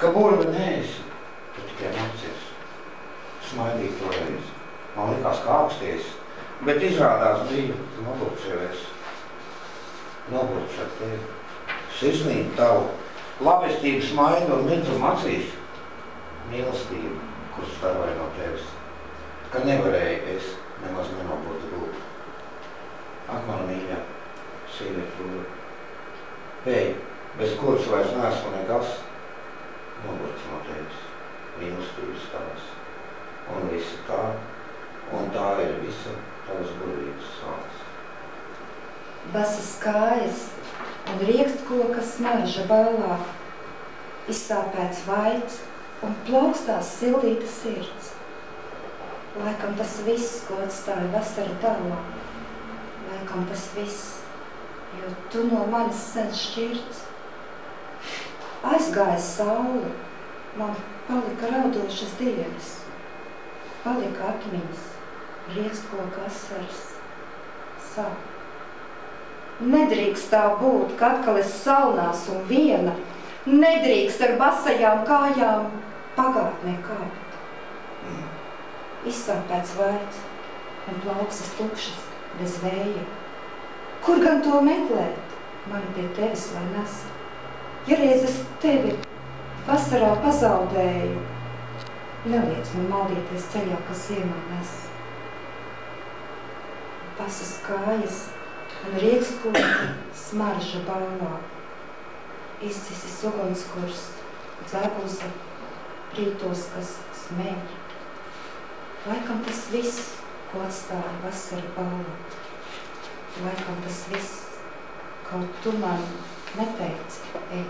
ka burvi neesi, tu tikai nācies. Smaidīgi toreiz. Man likās kā augsties, bet izrādās bija noburčēvies. Noburču ar tevi. Sirsnīgi tavu labestību smaidu un mirdzumu acīs. Mīlestību, kur staroja no tevis. Ka nevarēju es nemaz nenoburt būt. Ak, mana mīļā, sīviet plūra. Pēj, bez kuras vairs neesmu nekas, noburts no tevis. Mīlestības tavas. Un visa tā, un tā ir visa tavas burvības sāks. Basas kājas un riekstkoka smarža bālā, izsāpēts vaids un plaukstās sildīta sirds. Laikam tas viss, ko atstāja vasara tālā. Laikam tas viss, jo tu no manis sen šķirts. Aizgāja saule, man palika raudošas dienas. Palika atmiņas, riekstkoka asaras, sāp. Nedrīkst tā būt, ka atkal es salnās un viena. Nedrīkst ar basajām kājām pagātnē kāpt. Izsāpēts vaids un plauksas tukšas bez vēja. Kur gan to meklēt? Mani pie tevis vai nes? Ja reiz es tevi vasarā pazaudēju, neliec man maldīties ceļā, kas ziemā nes. Basas kājas un riekstkoka smarža bālā. Izcisis ugunskurs, dzeguza, prītos, kas smēļ. Laikam tas viss, ko atstāja vasara bālā. Laikam tas viss, kaut tu man neteici, ej.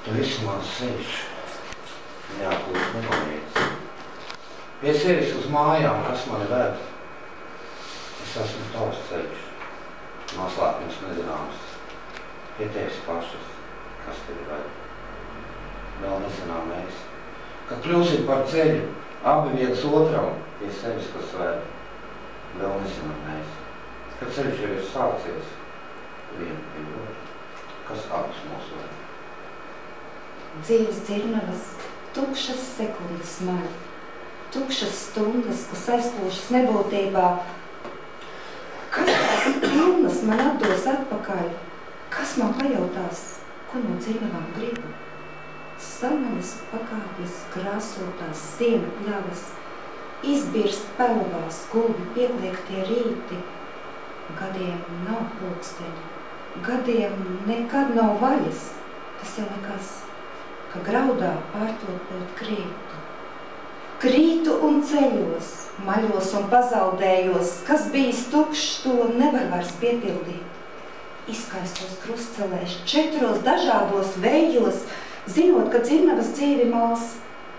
Tu esi mans ceļš, neatklūt nepaliec. Pie sevis uz mājām, kas mani ved. Es esmu tavs ceļš, noslēpums nezināms. Pie tevis pašas, kas tevi ved. Vēl nezinām mēs, ka kļūsim par ceļu, abi viens otram, pie sevis, kas ved. Vēl nezinām mēs, ka ceļš jau ir sācies, vienu pie otru, kas abus mūs ved. Dzīves dzirnavas, tukšas sekundes man, tukšas stundas, kas aizplūšas nebūtībā. Kas tās pilnas man atdos atpakaļ? Kas man pajautās, ko no dzirnavām gribu? Samanas pakāpjas krāsotās sienu pļavas, izbirst pelavās gulbi piekliektie rīti. Gadiem nav pulksteņi, gadiem nekad nav vaļas. Tas jau nekas, ka graudā pārtopot krītu. Krītu un ceļos, maļos un pazaudējos, kas bijis tukšs, to nevar vairs piepildīt. Izskaistos krustcelēs, 4 dažādos vējos, zinot, ka dzirnavas dzīvi mals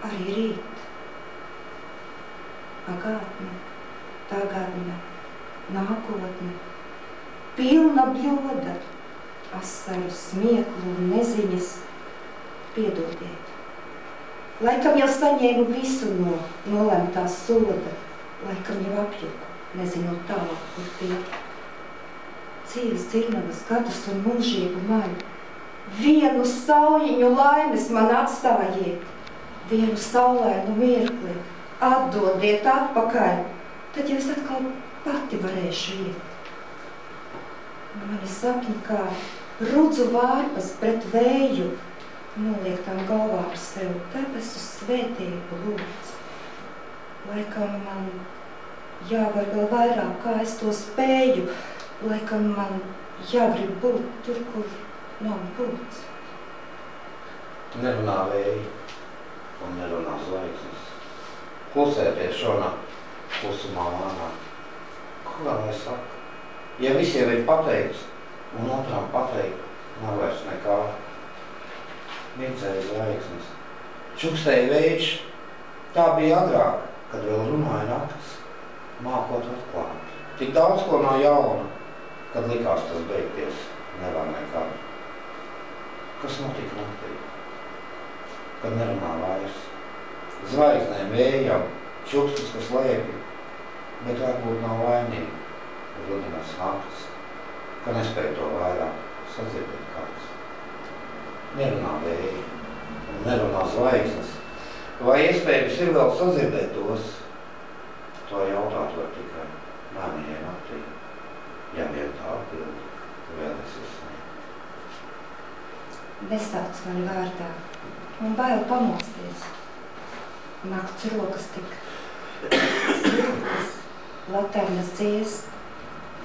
arī rīt. Pagātne, tagadne, nākotne, pilna bļoda, asaru, smieklu un neziņas, piedodiet. Laikam jau saņēmu visu no nolemtā soda, laikam jau apjuku, nezinot tālāk, kur tiek. Dzīves dzirnavas gadus un mūžību man, vienu saujiņu laimes man atstājiet, vienu saulēnu mirkli, atdodiet atpakaļ, tad jau es atkal pati varēšu iet. Mani sapņi kā rudzu vārpas pret vēju, noliek tām galvā ar sev debesu svētību lūdz. Laikam man jāvar vēl vairāk, kā es to spēju, laikam man jāgrib būt tur, kur nav būt. Nerunā vēji un nerunā zvaigznes. Klusēties šonakt, klusumā manā. Ko vēl es saku? Ja visiem ir pateikts un otram pateikt, nav vairs nekā. Mirdzēja zvaigznes, čukstēja vējš, tā bija agrāk, kad vēl runāja nakts, mākot atklāt. Tik daudz ko no jauna, kad likās tas beigties, nevar nekad. Kas notika naktī? Kad nerunā vairs. Zvaigznēm, vējam, čukstus, kas lēpi, bet varbūt nav vainīgi, rudinas nakts, ka nespēja to vairāk sadzirdēt kāds. nerunā vēji un nerunā zvaigznes. Vai iespējams ir vēl sadzirdēt tos? To jautāt var tikai manijai naktī. Ja vien tā atbildi, vēl es izsniegu. Nesauc mani vārdā. Man bail pamosties. Nakts rokas tik siltas, laternas dziest.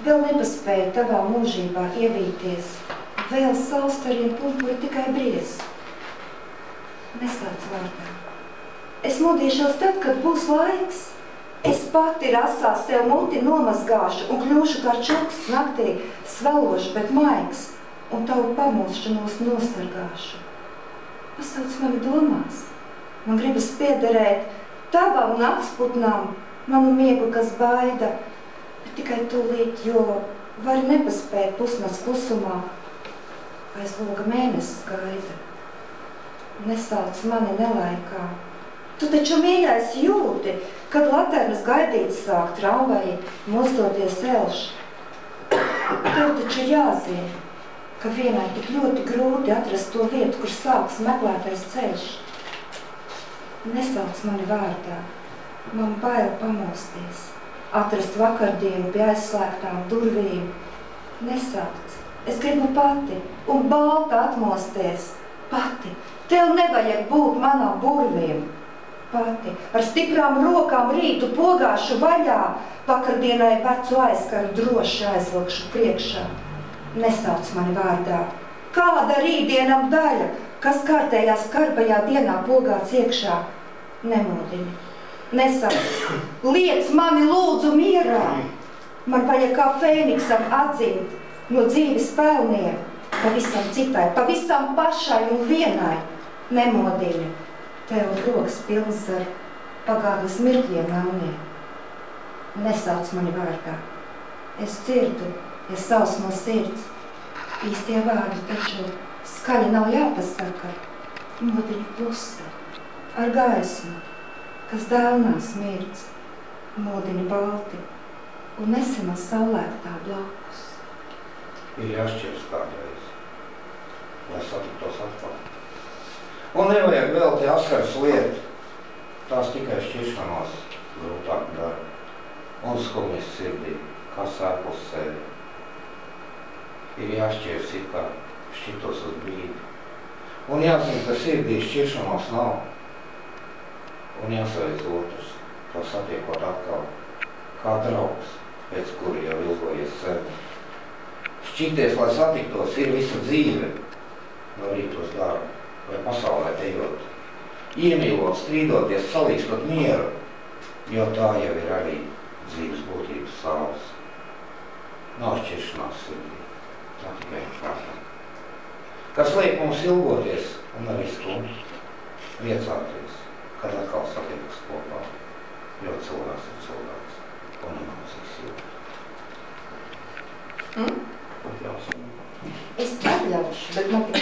Vēl nepaspēju tavā mūžībā ievīties. Vēl saustariem pumpuri tikai bries. Nesauc vārdā. Es modīšos tad, kad būs laiks. Es pati rasā sev muti nomazgāšu un kļūšu kā čuks naktī, svelošu, bet maigs, un tavu pamulšanos nosargāšu. Pasauc mani domās. Man gribas piederēt tavam naktsputnām, manu miegu, kas baida, bet tikai tūlīt, jo vari nepaspēt pusnakts klusumā. Aiz loga mēnesis gaida. Nesauc mani nelaikā. Tu taču, mīļais, jūti, kad laternas gaidīt sāk tramvaji, mostoties elš. Tev taču jāzina, ka vienai tik ļoti grūti atrast to vietu, kur sāks meklētais ceļš. Nesauc mani vārdā. Man bail pamosties. Atrast vakardienu pie aizslēgtām durvīm. Nesauc. Es gribu pati un balta atmosties. Pati. Tev nevajag būt manām burvīm. Pati. Ar stiprām rokām rītu pogāšu vaļā. Vakardienai vecu aizkaru droši aizvilkšu priekšā. Nesauc mani vārdā. Kāda rītdienam daļa, kas kārtējā skarbajā dienā pogāts iekšā? Nemodini. Nesauc. Liec mani lūdzu mierā. Man vajag kā fēniksam atzimt no dzīves pelniem. Pavisam citai, pavisam pašai un vienai. Nemodini. Tev rokas pilns ar pagātnes mirkļiem melniem. Nesauc mani vārdā. Es dzirdu, ja sauc no sirds. Īstie vārdi taču skaļi nav jāpasaka. Modini klusi, ar gaismu, kas dēlnā smirdz. Modini balti un nesenā saulēktā blakus. Ir jāšķirs kādreiz, lai satiktos atkal. Un nevajag vēl te asaras lietu, tās tikai šķiršanos grūtāk dara. Un skumjas sirdī, kā sēklis sevi. Ir jāšķirs it kā šķitos uz brīdi. Un jāzina, ka sirdī šķiršanos nav. Un jāsaveic otrs, to satiekot atkal, kā draugs, pēc kura jau ilgojies sevi. Šķities, lai satiktos, ir visa dzīve, no rītos darba, vai pasaulē ejot. Iemīlot, strīdoties, salīkstot mieru, jo tā jau ir arī dzīves būtības saules. Nav šķiršanās sirdī, tā tikai prātā. Kas liek mums ilgoties un arī stumt, priecāties, kad atkal satiekas kopā, jo cilvēks ir cilvēks un emocijas ilgi. Es atļaušu, bet man tik